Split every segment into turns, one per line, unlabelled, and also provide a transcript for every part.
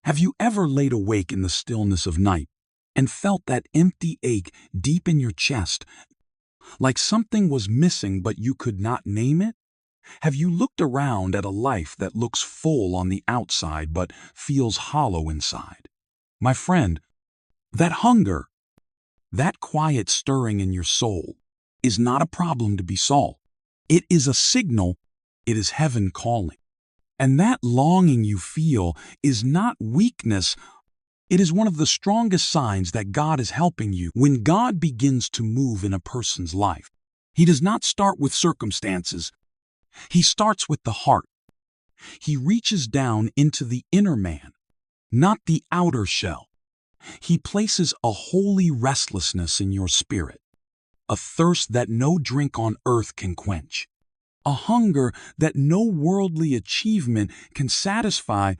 Have you ever laid awake in the stillness of night and felt that empty ache deep in your chest, like something was missing but you could not name it? Have you looked around at a life that looks full on the outside but feels hollow inside? My friend, that hunger, that quiet stirring in your soul, is not a problem to be solved. It is a signal, it is heaven calling. And that longing you feel is not weakness, it is one of the strongest signs that God is helping you. When God begins to move in a person's life, He does not start with circumstances, He starts with the heart. He reaches down into the inner man, not the outer shell. He places a holy restlessness in your spirit, a thirst that no drink on earth can quench, a hunger that no worldly achievement can satisfy.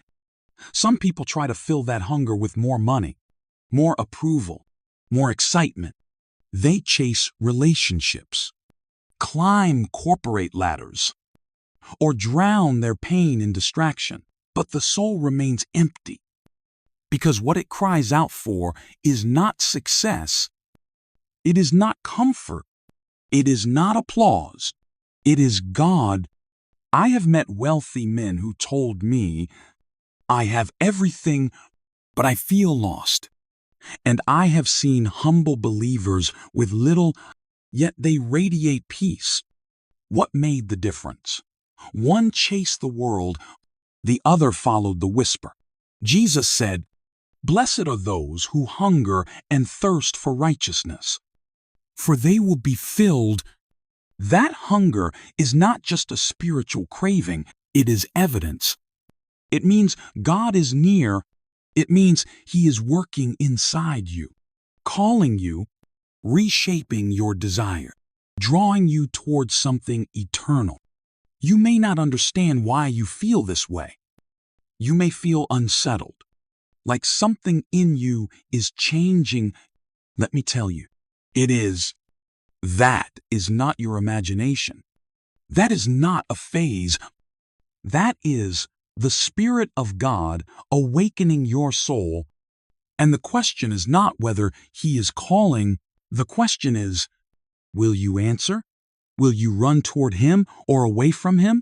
Some people try to fill that hunger with more money, more approval, more excitement. They chase relationships, climb corporate ladders, or drown their pain in distraction. But the soul remains empty, because what it cries out for is not success, it is not comfort, it is not applause, it is God. I have met wealthy men who told me, I have everything, but I feel lost. And I have seen humble believers with little, yet they radiate peace. What made the difference? One chased the world, the other followed the whisper. Jesus said, "Blessed are those who hunger and thirst for righteousness, for they will be filled." That hunger is not just a spiritual craving, it is evidence. It means God is near. It means He is working inside you, calling you, reshaping your desire, drawing you towards something eternal. You may not understand why you feel this way. You may feel unsettled, like something in you is changing. Let me tell you, it is. That is not your imagination. That is not a phase. That is the Spirit of God awakening your soul. And the question is not whether He is calling. The question is, will you answer? Will you run toward Him or away from Him?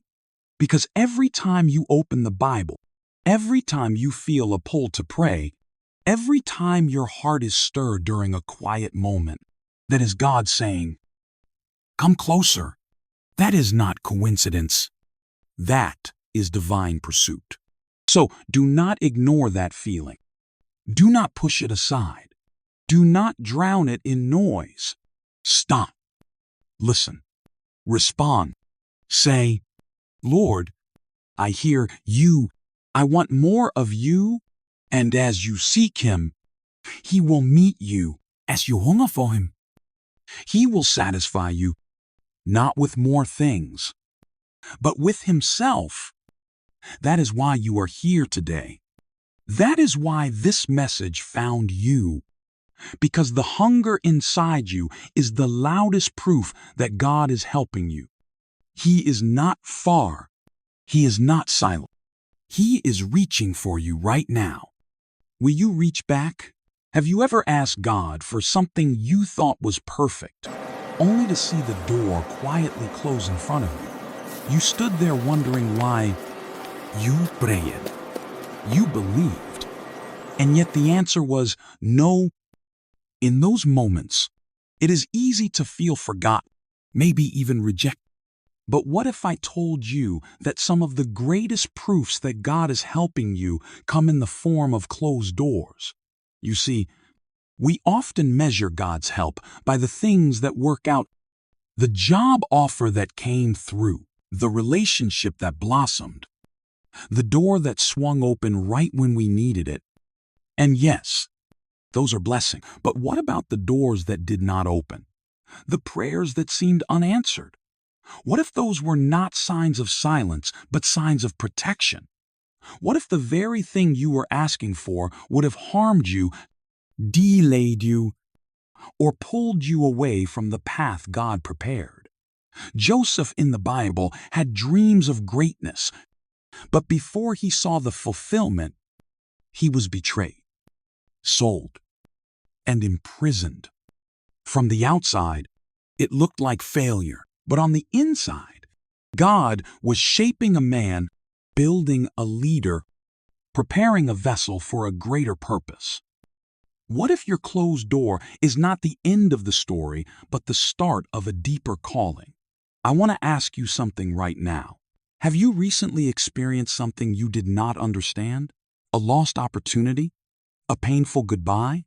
Because every time you open the Bible, every time you feel a pull to pray, every time your heart is stirred during a quiet moment, that is God saying, "Come closer." That is not coincidence. That is divine pursuit. So do not ignore that feeling. Do not push it aside. Do not drown it in noise. Stop. Listen. Respond. Say, "Lord, I hear you. I want more of you." And as you seek Him, He will meet you. As you hunger for Him, He will satisfy you, not with more things, but with Himself. That is why you are here today. That is why this message found you. Because the hunger inside you is the loudest proof that God is helping you. He is not far. He is not silent. He is reaching for you right now. Will you reach back? Have you ever asked God for something you thought was perfect, only to see the door quietly close in front of you? You stood there wondering why. You prayed. You believed. And yet the answer was no. In those moments, it is easy to feel forgotten, maybe even rejected. But what if I told you that some of the greatest proofs that God is helping you come in the form of closed doors? You see, we often measure God's help by the things that work out, the job offer that came through, the relationship that blossomed, the door that swung open right when we needed it. And yes, those are blessings. But what about the doors that did not open? The prayers that seemed unanswered? What if those were not signs of silence, but signs of protection? What if the very thing you were asking for would have harmed you, delayed you, or pulled you away from the path God prepared? Joseph in the Bible had dreams of greatness, but before he saw the fulfillment, He was betrayed, sold, and imprisoned. From the outside, it looked like failure, but on the inside, God was shaping a man, building a leader, preparing a vessel for a greater purpose. What if your closed door is not the end of the story, but the start of a deeper calling? I want to ask you something right now. Have you recently experienced something you did not understand? A lost opportunity? A painful goodbye?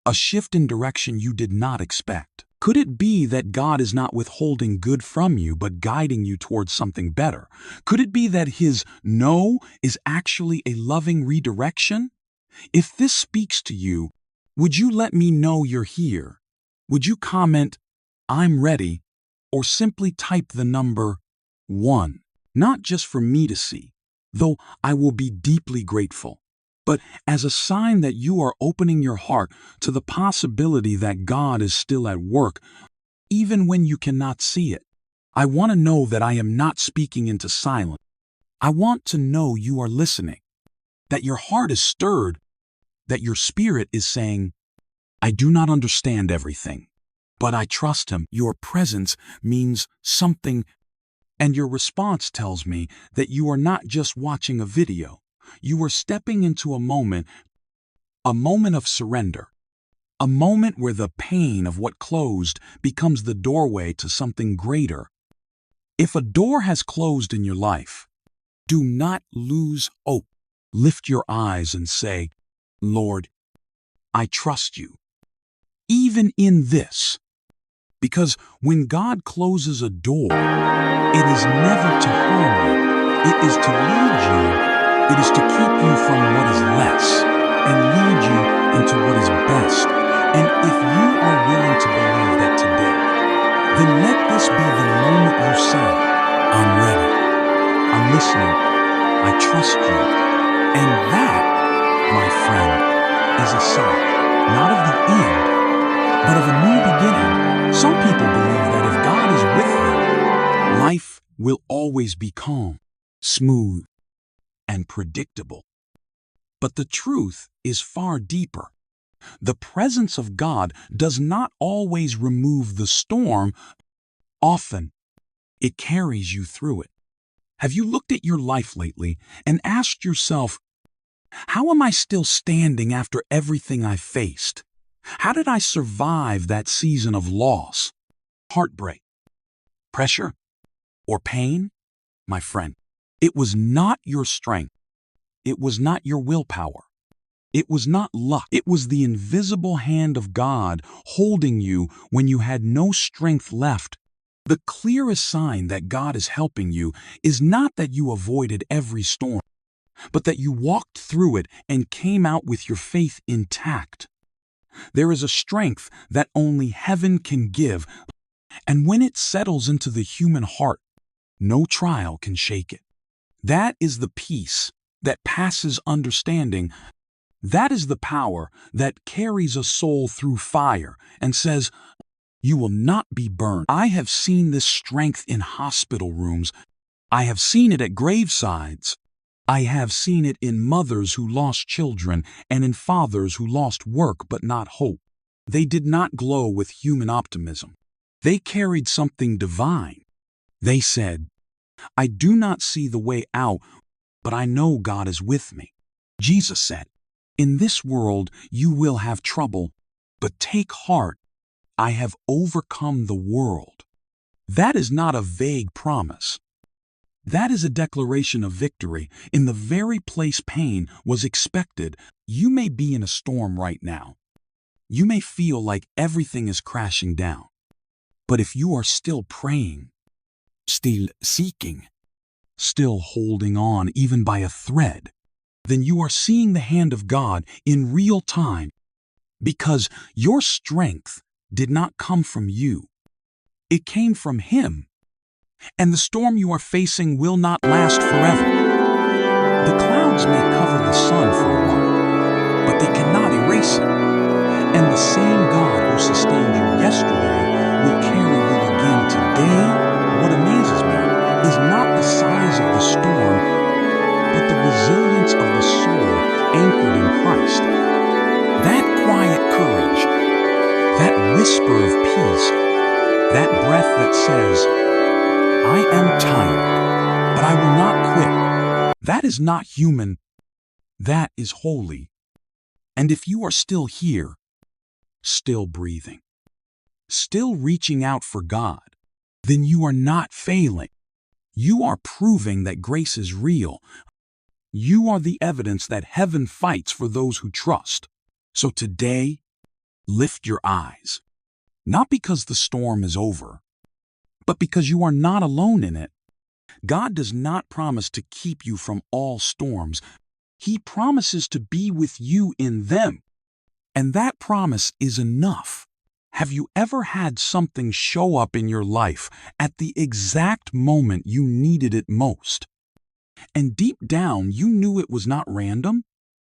A shift in direction you did not expect? Could it be that God is not withholding good from you, but guiding you towards something better? Could it be that His no is actually a loving redirection? If this speaks to you, would you let me know you're here? Would you comment, "I'm ready," or simply type the number 1? Not just for me to see, though I will be deeply grateful, but as a sign that you are opening your heart to the possibility that God is still at work, even when you cannot see it. I want to know that I am not speaking into silence. I want to know you are listening, that your heart is stirred, that your spirit is saying, "I do not understand everything, but I trust Him." Your presence means something, and your response tells me that you are not just watching a video. You are stepping into a moment of surrender, a moment where the pain of what closed becomes the doorway to something greater. If a door has closed in your life, do not lose hope. Lift your eyes and say, "Lord, I trust you, even in this." Because when God closes a door, it is never to harm you. It is to lead you. It is to keep you from what is less and lead you into what is best. And if you are willing to believe that today, then let this be the moment you say, "I'm ready. I'm listening. I trust you." And that, my friend, is a sign, not of the end, but of a new beginning. Some people believe that if God is with them, life will always be calm, smooth, and predictable. But the truth is far deeper. The presence of God does not always remove the storm. Often, it carries you through it. Have you looked at your life lately and asked yourself, how am I still standing after everything I faced? How did I survive that season of loss, heartbreak, pressure, or pain? My friend, it was not your strength. It was not your willpower. It was not luck. It was the invisible hand of God holding you when you had no strength left. The clearest sign that God is helping you is not that you avoided every storm, but that you walked through it and came out with your faith intact. There is a strength that only heaven can give, and when it settles into the human heart, no trial can shake it. That is the peace that passes understanding. That is the power that carries a soul through fire and says, "You will not be burned." I have seen this strength in hospital rooms. I have seen it at gravesides. I have seen it in mothers who lost children and in fathers who lost work but not hope. They did not glow with human optimism. They carried something divine. They said, "I do not see the way out, but I know God is with me." Jesus said, "In this world you will have trouble, but take heart, I have overcome the world." That is not a vague promise. That is a declaration of victory in the very place pain was expected. You may be in a storm right now. You may feel like everything is crashing down. But if you are still praying, still seeking, still holding on even by a thread, then you are seeing the hand of God in real time, because your strength did not come from you. It came from Him. And the storm you are facing will not last forever. The clouds may cover the sun for a while, but they cannot erase it. And the same God who sustained you yesterday will carry you again today. What amazes me is not the size of the storm, but the resilience of the soul anchored in Christ. That quiet courage, that whisper of peace, that breath that says, I am tired, but I will not quit. That is not human. That is holy. And if you are still here, still breathing, still reaching out for God, then you are not failing. You are proving that grace is real. You are the evidence that heaven fights for those who trust. So today, lift your eyes, not because the storm is over, but because you are not alone in it. God does not promise to keep you from all storms. He promises to be with you in them. And that promise is enough. Have you ever had something show up in your life at the exact moment you needed it most? And deep down, you knew it was not random?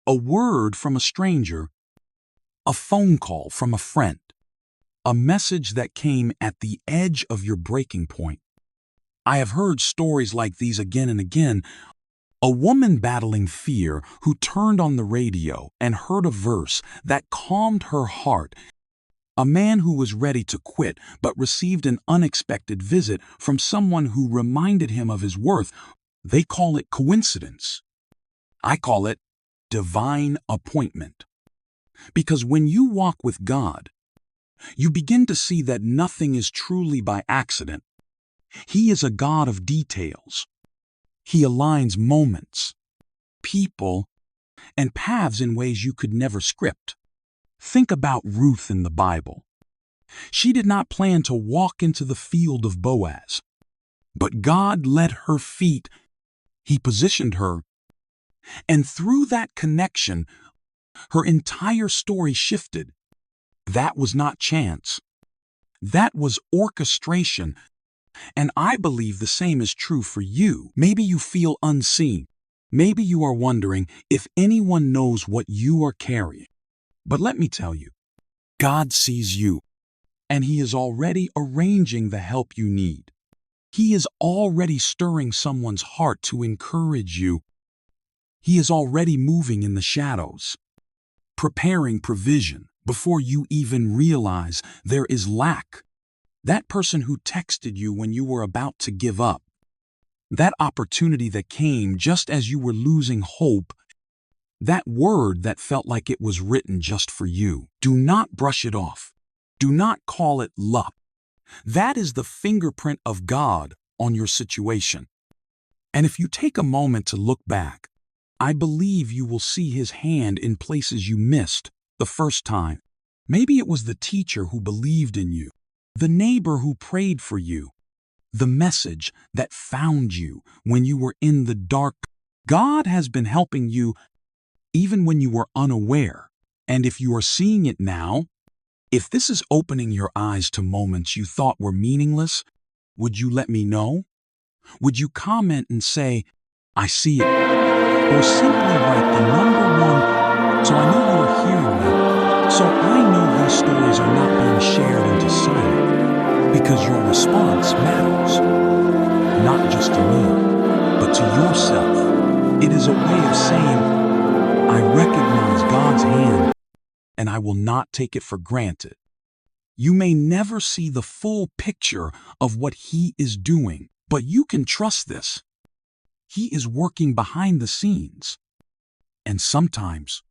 A word from a stranger, a phone call from a friend, a message that came at the edge of your breaking point. I have heard stories like these again and again. A woman battling fear who turned on the radio and heard a verse that calmed her heart. A man who was ready to quit but received an unexpected visit from someone who reminded him of his worth. They call it coincidence. I call it divine appointment. Because when you walk with God, you begin to see that nothing is truly by accident. He is a God of details. He aligns moments, people, and paths in ways you could never script. Think about Ruth in the Bible. She did not plan to walk into the field of Boaz, but God led her feet. He positioned her. And through that connection, her entire story shifted. That was not chance. That was orchestration. And I believe the same is true for you. Maybe you feel unseen. Maybe you are wondering if anyone knows what you are carrying. But let me tell you, God sees you, and He is already arranging the help you need. He is already stirring someone's heart to encourage you. He is already moving in the shadows, preparing provision before you even realize there is lack. That person who texted you when you were about to give up, that opportunity that came just as you were losing hope, that word that felt like it was written just for you. Do not brush it off. Do not call it luck. That is the fingerprint of God on your situation. And if you take a moment to look back, I believe you will see His hand in places you missed the first time. Maybe it was the teacher who believed in you, the neighbor who prayed for you, the message that found you when you were in the dark. God has been helping you even when you were unaware. And if you are seeing it now, if this is opening your eyes to moments you thought were meaningless, would you let me know? Would you comment and say, I see it? Or simply write the number 1, so I know you are hearing me. So I know these stories are not being shared into silence, because your response matters. Not just to me, but to yourself. It is a way of saying, I recognize God's hand, and I will not take it for granted. You may never see the full picture of what He is doing, but you can trust this. He is working behind the scenes. And sometimes,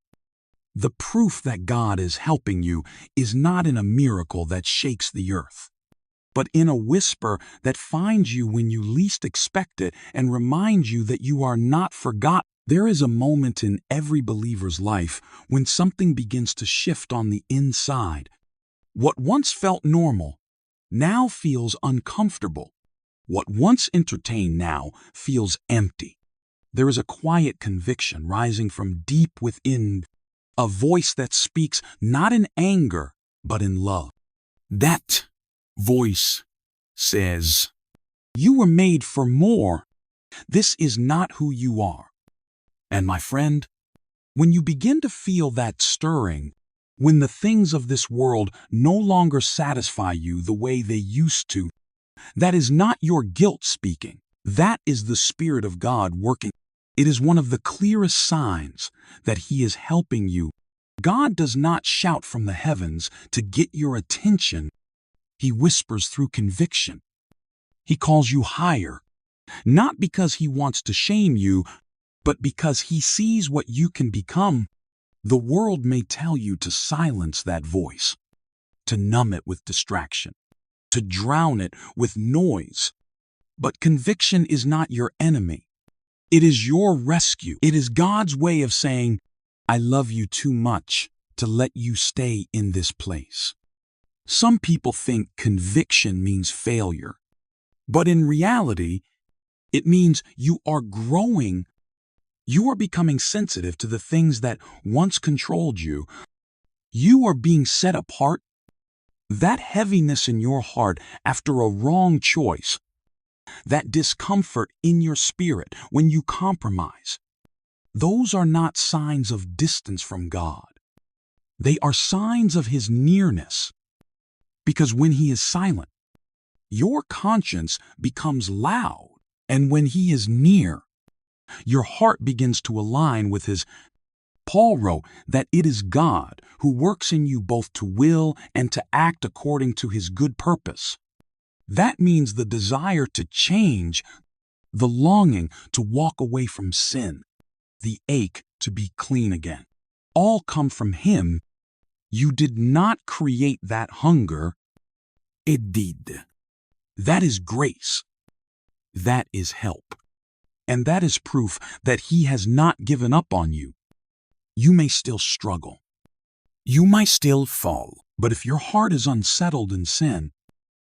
the proof that God is helping you is not in a miracle that shakes the earth, but in a whisper that finds you when you least expect it and reminds you that you are not forgotten. There is a moment in every believer's life when something begins to shift on the inside. What once felt normal now feels uncomfortable. What once entertained now feels empty. There is a quiet conviction rising from deep within, a voice that speaks not in anger, but in love. That voice says, you were made for more. This is not who you are. And my friend, when you begin to feel that stirring, when the things of this world no longer satisfy you the way they used to, that is not your guilt speaking. That is the Spirit of God working. It is one of the clearest signs that He is helping you. God does not shout from the heavens to get your attention. He whispers through conviction. He calls you higher, not because He wants to shame you, but because He sees what you can become. The world may tell you to silence that voice, to numb it with distraction, to drown it with noise. But conviction is not your enemy. It is your rescue. It is God's way of saying, I love you too much to let you stay in this place. Some people think conviction means failure, but in reality, it means you are growing. You are becoming sensitive to the things that once controlled you. You are being set apart. That heaviness in your heart after a wrong choice, that discomfort in your spirit when you compromise, those are not signs of distance from God. They are signs of His nearness. Because when He is silent, your conscience becomes loud. And when He is near, your heart begins to align with His. Paul wrote that it is God who works in you both to will and to act according to His good purpose. That means the desire to change, the longing to walk away from sin, the ache to be clean again, all come from Him. You did not create that hunger. It did. That is grace. That is help. And that is proof that He has not given up on you. You may still struggle. You might still fall. But if your heart is unsettled in sin,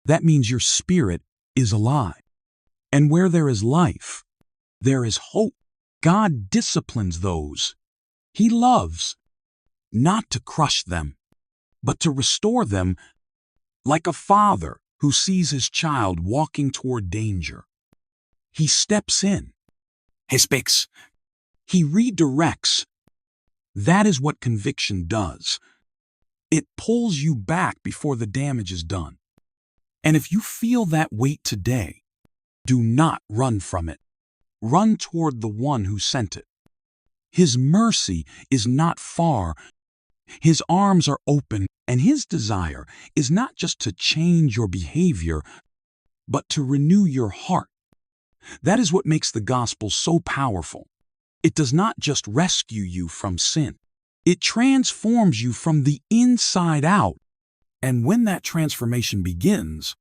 that means your spirit is alive. And where there is life, there is hope. God disciplines those He loves, not to crush them, but to restore them, like a father who sees his child walking toward danger. He steps in. He speaks. He redirects. That is what conviction does. It pulls you back before the damage is done. And if you feel that weight today, do not run from it. Run toward the One who sent it. His mercy is not far. His arms are open, and His desire is not just to change your behavior, but to renew your heart. That is what makes the gospel so powerful. It does not just rescue you from sin. It transforms you from the inside out. And when that transformation begins,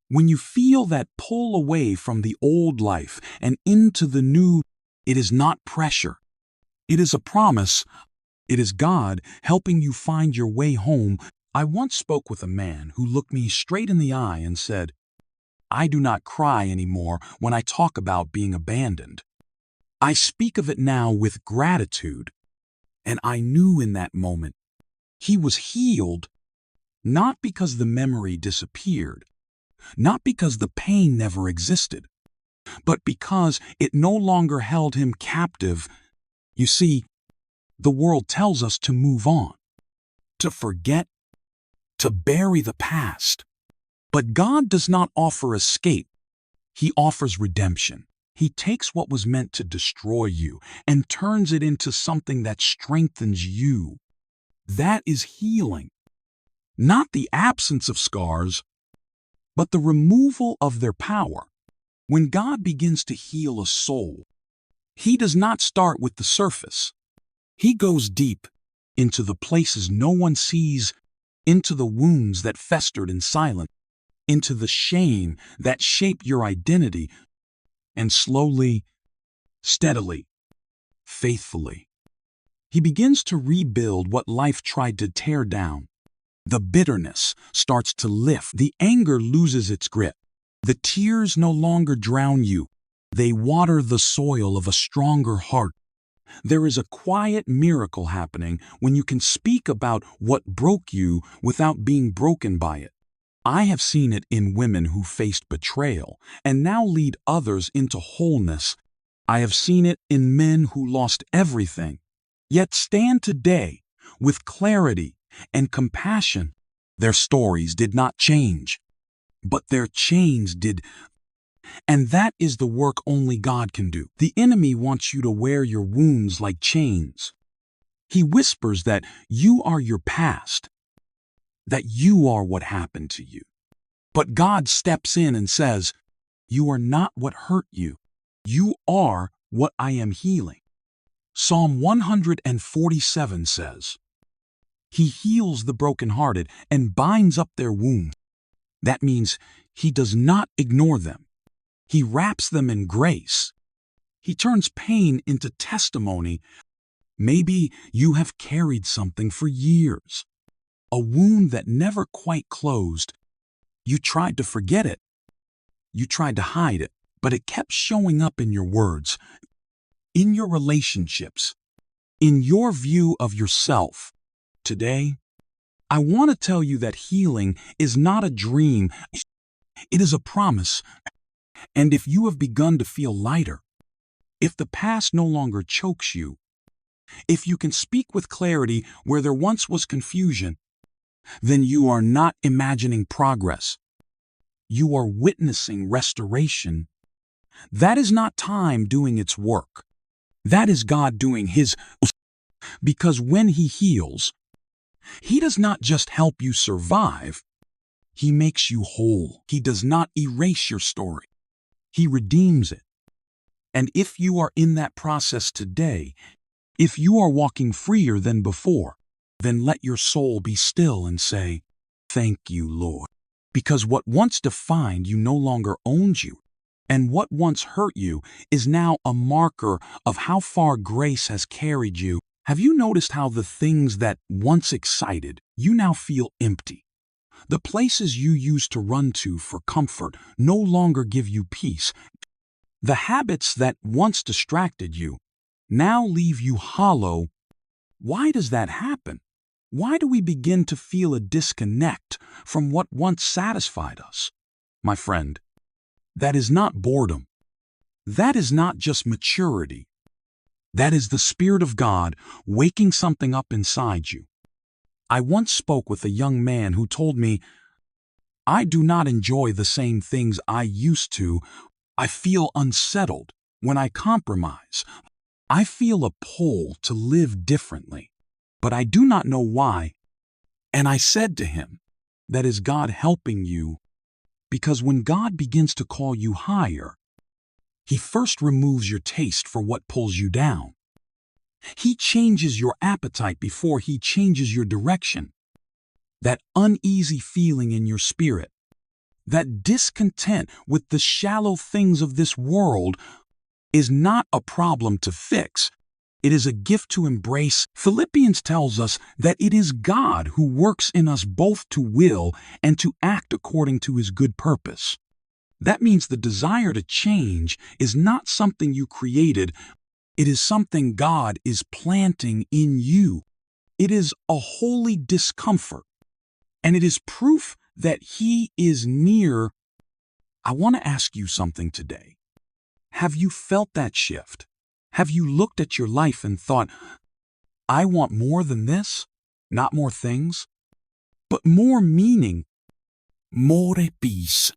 when you feel that pull away from the old life and into the new, it is not pressure. It is a promise. It is God helping you find your way home. I once spoke with a man who looked me straight in the eye and said, I do not cry anymore when I talk about being abandoned. I speak of it now with gratitude. And I knew in that moment he was healed, not because the memory disappeared, not because the pain never existed, but because it no longer held him captive. You see, the world tells us to move on, to forget, to bury the past. But God does not offer escape. He offers redemption. He takes what was meant to destroy you and turns it into something that strengthens you. That is healing. Not the absence of scars, but the removal of their power. When God begins to heal a soul, He does not start with the surface. He goes deep into the places no one sees, into the wounds that festered in silence, into the shame that shaped your identity, and slowly, steadily, faithfully, He begins to rebuild what life tried to tear down. The bitterness starts to lift. The anger loses its grip. The tears no longer drown you. They water the soil of a stronger heart. There is a quiet miracle happening when you can speak about what broke you without being broken by it. I have seen it in women who faced betrayal and now lead others into wholeness. I have seen it in men who lost everything, yet stand today with clarity and compassion. Their stories did not change, but their chains did. And that is the work only God can do. The enemy wants you to wear your wounds like chains. He whispers that you are your past, that you are what happened to you. But God steps in and says, you are not what hurt you. You are what I am healing. Psalm 147 says, He heals the brokenhearted and binds up their wounds. That means He does not ignore them. He wraps them in grace. He turns pain into testimony. Maybe you have carried something for years, a wound that never quite closed. You tried to forget it. You tried to hide it, but it kept showing up in your words, in your relationships, in your view of yourself. Today, I want to tell you that healing is not a dream. It is a promise. And if you have begun to feel lighter, if the past no longer chokes you, if you can speak with clarity where there once was confusion, then you are not imagining progress. You are witnessing restoration. That is not time doing its work. That is God doing His. Because when He heals, He does not just help you survive. He makes you whole. He does not erase your story. He redeems it. And if you are in that process today, if you are walking freer than before, then let your soul be still and say, thank you, Lord. Because what once defined you no longer owns you, and what once hurt you is now a marker of how far grace has carried you. Have you noticed how the things that once excited you now feel empty? The places you used to run to for comfort no longer give you peace. The habits that once distracted you now leave you hollow. Why does that happen? Why do we begin to feel a disconnect from what once satisfied us? My friend, that is not boredom. That is not just maturity. That is the Spirit of God waking something up inside you. I once spoke with a young man who told me, I do not enjoy the same things I used to. I feel unsettled when I compromise. I feel a pull to live differently, but I do not know why. And I said to him, that is God helping you, because when God begins to call you higher, He first removes your taste for what pulls you down. He changes your appetite before He changes your direction. That uneasy feeling in your spirit, that discontent with the shallow things of this world is not a problem to fix. It is a gift to embrace. Philippians tells us that it is God who works in us both to will and to act according to His good purpose. That means the desire to change is not something you created. It is something God is planting in you. It is a holy discomfort, and it is proof that He is near. I want to ask you something today. Have you felt that shift? Have you looked at your life and thought, I want more than this? Not more things, but more meaning, more peace,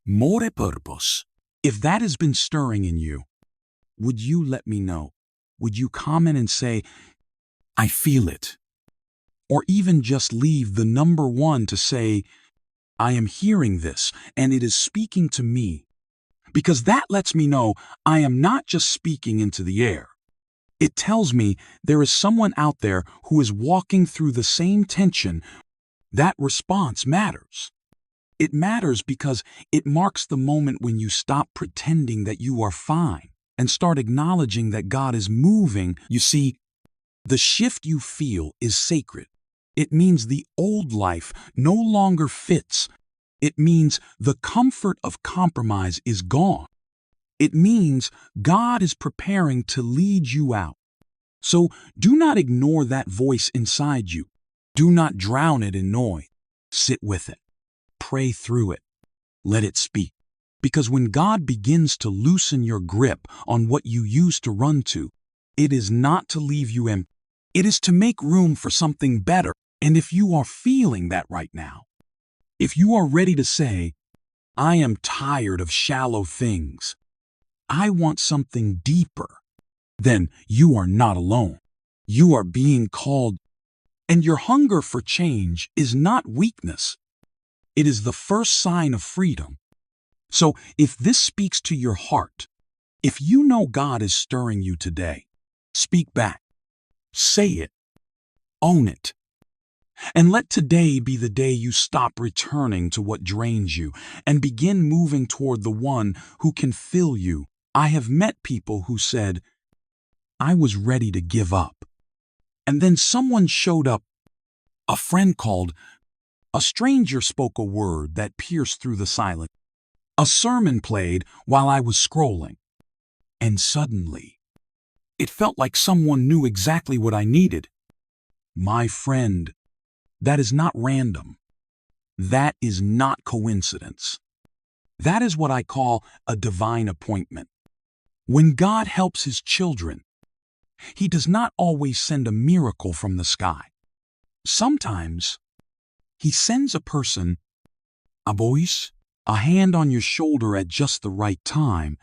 more purpose. If that has been stirring in you, would you let me know? Would you comment and say, I feel it? Or even just leave the number 1 to say, I am hearing this and it is speaking to me. Because that lets me know I am not just speaking into the air. It tells me there is someone out there who is walking through the same tension. That response matters. It matters because it marks the moment when you stop pretending that you are fine and start acknowledging that God is moving. You see, the shift you feel is sacred. It means the old life no longer fits. It means the comfort of compromise is gone. It means God is preparing to lead you out. So do not ignore that voice inside you. Do not drown it in noise. Sit with it. Pray through it. Let it speak. Because when God begins to loosen your grip on what you used to run to, it is not to leave you empty. It is to make room for something better. And if you are feeling that right now, if you are ready to say, I am tired of shallow things. I want something deeper. Then you are not alone. You are being called, and your hunger for change is not weakness. It is the first sign of freedom. So if this speaks to your heart, if you know God is stirring you today, speak back. Say it. Own it. And let today be the day you stop returning to what drains you and begin moving toward the one who can fill you. I have met people who said, I was ready to give up. And then someone showed up. A friend called. A stranger spoke a word that pierced through the silence. A sermon played while I was scrolling. And suddenly, it felt like someone knew exactly what I needed. My friend, that is not random. That is not coincidence. That is what I call a divine appointment. When God helps His children, He does not always send a miracle from the sky. Sometimes, He sends a person, a voice, a hand on your shoulder at just the right time.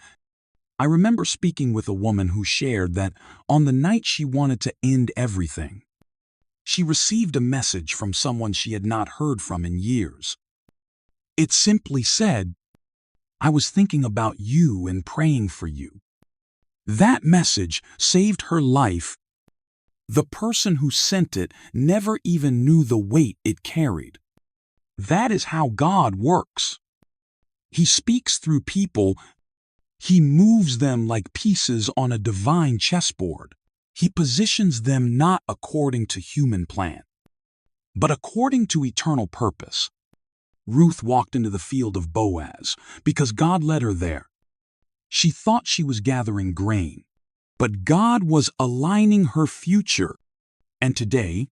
I remember speaking with a woman who shared that on the night she wanted to end everything, she received a message from someone she had not heard from in years. It simply said, I was thinking about you and praying for you. That message saved her life. The person who sent it never even knew the weight it carried. That is how God works. He speaks through people. He moves them like pieces on a divine chessboard. He positions them not according to human plan, but according to eternal purpose. Ruth walked into the field of Boaz because God led her there. She thought she was gathering grain, but God was aligning her future. And today,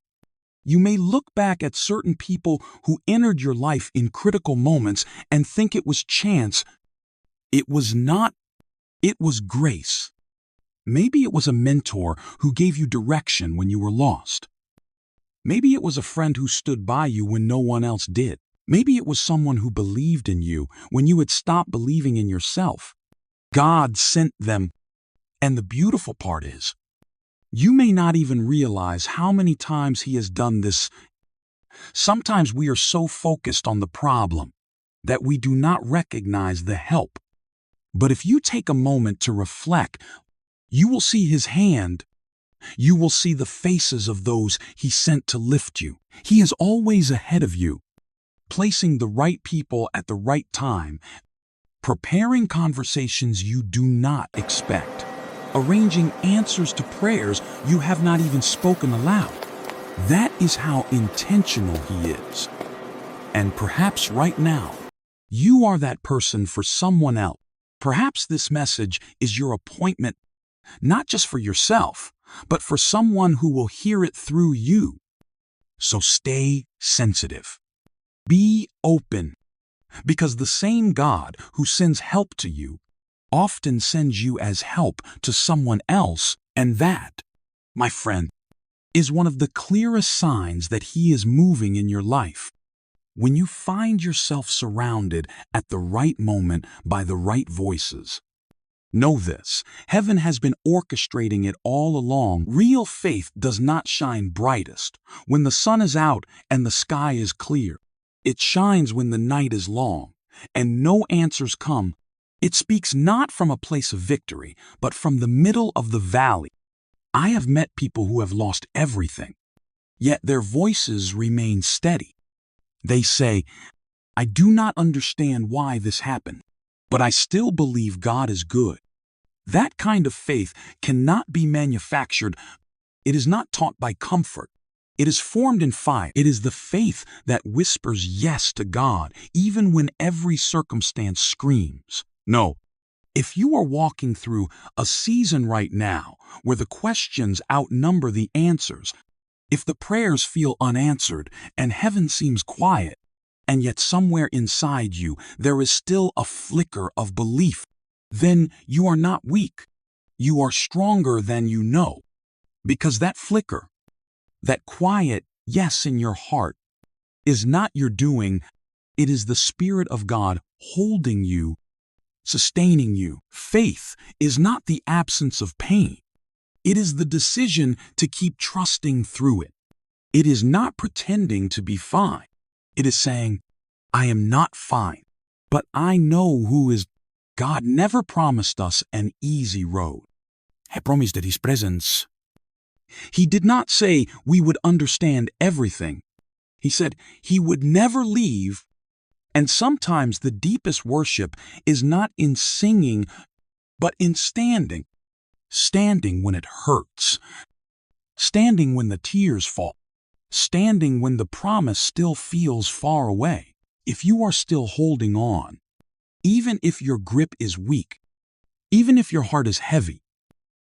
you may look back at certain people who entered your life in critical moments and think it was chance. It was not. It was grace. Maybe it was a mentor who gave you direction when you were lost. Maybe it was a friend who stood by you when no one else did. Maybe it was someone who believed in you when you had stopped believing in yourself. God sent them. And the beautiful part is, you may not even realize how many times He has done this. Sometimes we are so focused on the problem that we do not recognize the help. But if you take a moment to reflect, you will see His hand. You will see the faces of those He sent to lift you. He is always ahead of you, placing the right people at the right time, preparing conversations you do not expect, arranging answers to prayers you have not even spoken aloud. That is how intentional He is. And perhaps right now, you are that person for someone else. Perhaps this message is your appointment, not just for yourself, but for someone who will hear it through you. So stay sensitive. Be open, because the same God who sends help to you often sends you as help to someone else, and that, my friend, is one of the clearest signs that He is moving in your life. When you find yourself surrounded at the right moment by the right voices, know this: heaven has been orchestrating it all along. Real faith does not shine brightest when the sun is out and the sky is clear. It shines when the night is long and no answers come. It speaks not from a place of victory, but from the middle of the valley. I have met people who have lost everything, yet their voices remain steady. They say, I do not understand why this happened, but I still believe God is good. That kind of faith cannot be manufactured. It is not taught by comfort. It is formed in fire. It is the faith that whispers yes to God, even when every circumstance screams no. If you are walking through a season right now where the questions outnumber the answers, if the prayers feel unanswered and heaven seems quiet, and yet somewhere inside you there is still a flicker of belief, then you are not weak. You are stronger than you know. Because that flicker, that quiet yes in your heart, is not your doing. It is the Spirit of God holding you, sustaining you. Faith is not the absence of pain. It is the decision to keep trusting through it. It is not pretending to be fine. It is saying, I am not fine, but I know who is. God never promised us an easy road. He promised His presence. He did not say we would understand everything. He said He would never leave. And sometimes the deepest worship is not in singing, but in standing. Standing when it hurts. Standing when the tears fall. Standing when the promise still feels far away. If you are still holding on, even if your grip is weak, even if your heart is heavy,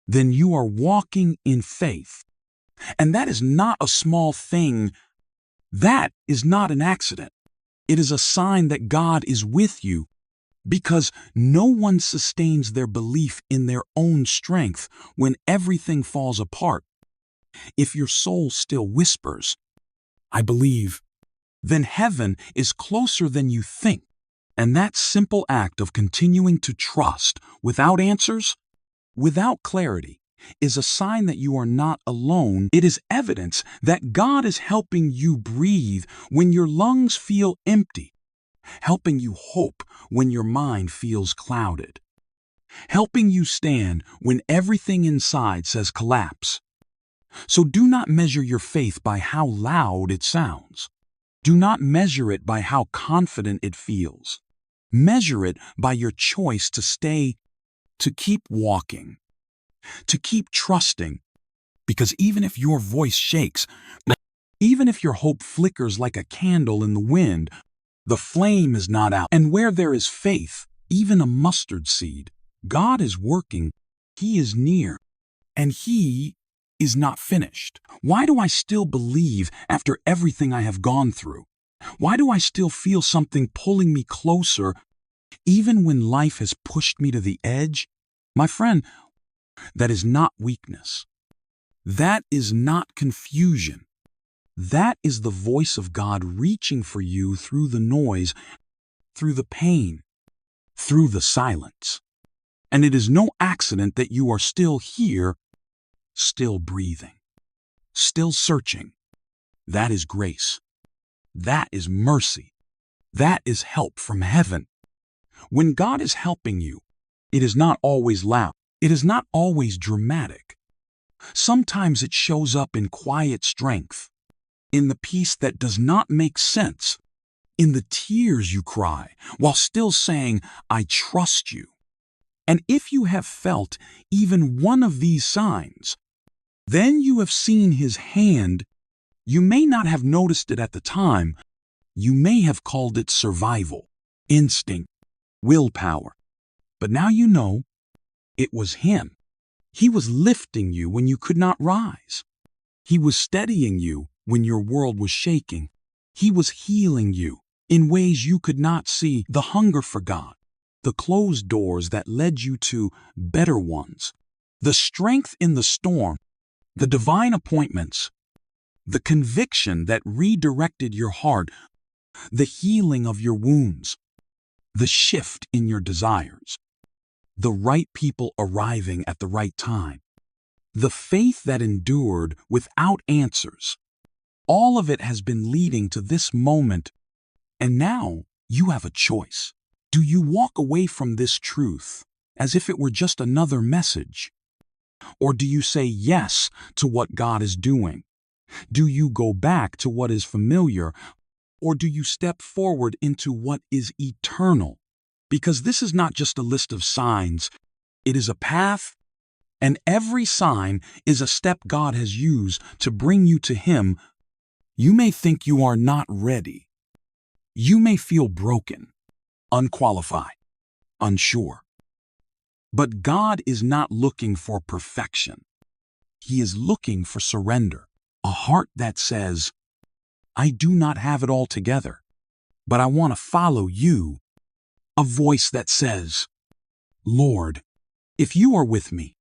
then you are walking in faith. And that is not a small thing. That is not an accident. It is a sign that God is with you, because no one sustains their belief in their own strength when everything falls apart. If your soul still whispers, I believe, then heaven is closer than you think. And that simple act of continuing to trust without answers, without clarity, is a sign that you are not alone. It is evidence that God is helping you breathe when your lungs feel empty, helping you hope when your mind feels clouded, helping you stand when everything inside says collapse. So do not measure your faith by how loud it sounds. Do not measure it by how confident it feels. Measure it by your choice to stay, to keep walking, to keep trusting, because even if your voice shakes, even if your hope flickers like a candle in the wind, the flame is not out. And where there is faith, even a mustard seed, God is working. He is near, and He is not finished. Why do I still believe after everything I have gone through? Why do I still feel something pulling me closer, even when life has pushed me to the edge? My friend, that is not weakness. That is not confusion. That is the voice of God reaching for you through the noise, through the pain, through the silence. And it is no accident that you are still here, still breathing, still searching. That is grace. That is mercy. That is help from heaven. When God is helping you, it is not always loud. It is not always dramatic. Sometimes it shows up in quiet strength, in the peace that does not make sense, in the tears you cry while still saying, I trust you. And if you have felt even one of these signs, then you have seen His hand. You may not have noticed it at the time. You may have called it survival, instinct, willpower. But now you know it was Him. He was lifting you when you could not rise. He was steadying you when your world was shaking. He was healing you in ways you could not see. The hunger for God, the closed doors that led you to better ones, the strength in the storm, the divine appointments, the conviction that redirected your heart, the healing of your wounds, the shift in your desires, the right people arriving at the right time, the faith that endured without answers. All of it has been leading to this moment, and now you have a choice. Do you walk away from this truth as if it were just another message? Or do you say yes to what God is doing? Do you go back to what is familiar, or do you step forward into what is eternal? Because this is not just a list of signs, it is a path, and every sign is a step God has used to bring you to Him. You may think you are not ready. You may feel broken, unqualified, unsure. But God is not looking for perfection. He is looking for surrender, a heart that says, I do not have it all together, but I want to follow you. A voice that says, Lord, if you are with me,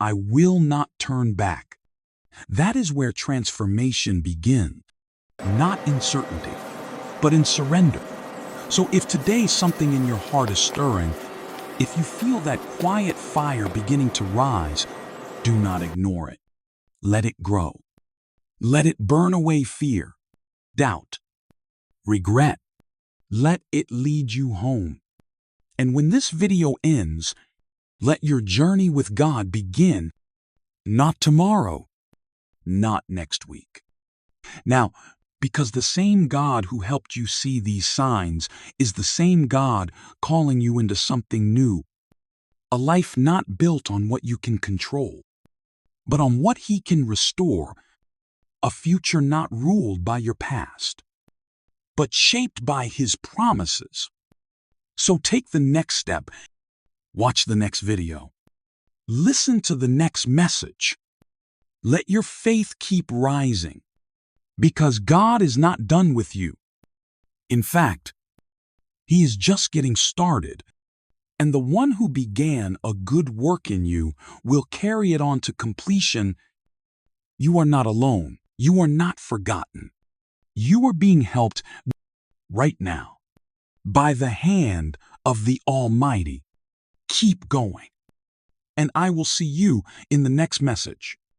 I will not turn back. That is where transformation begins, not in certainty, but in surrender. So if today something in your heart is stirring, if you feel that quiet fire beginning to rise, do not ignore it. Let it grow. Let it burn away fear, doubt, regret. Let it lead you home. And when this video ends, let your journey with God begin, not tomorrow, not next week. Now, because the same God who helped you see these signs is the same God calling you into something new, a life not built on what you can control, but on what He can restore, a future not ruled by your past, but shaped by His promises. So take the next step, watch the next video, listen to the next message. Let your faith keep rising, because God is not done with you. In fact, He is just getting started, and the one who began a good work in you will carry it on to completion. You are not alone. You are not forgotten. You are being helped right now by the hand of the Almighty. Keep going, and I will see you in the next message.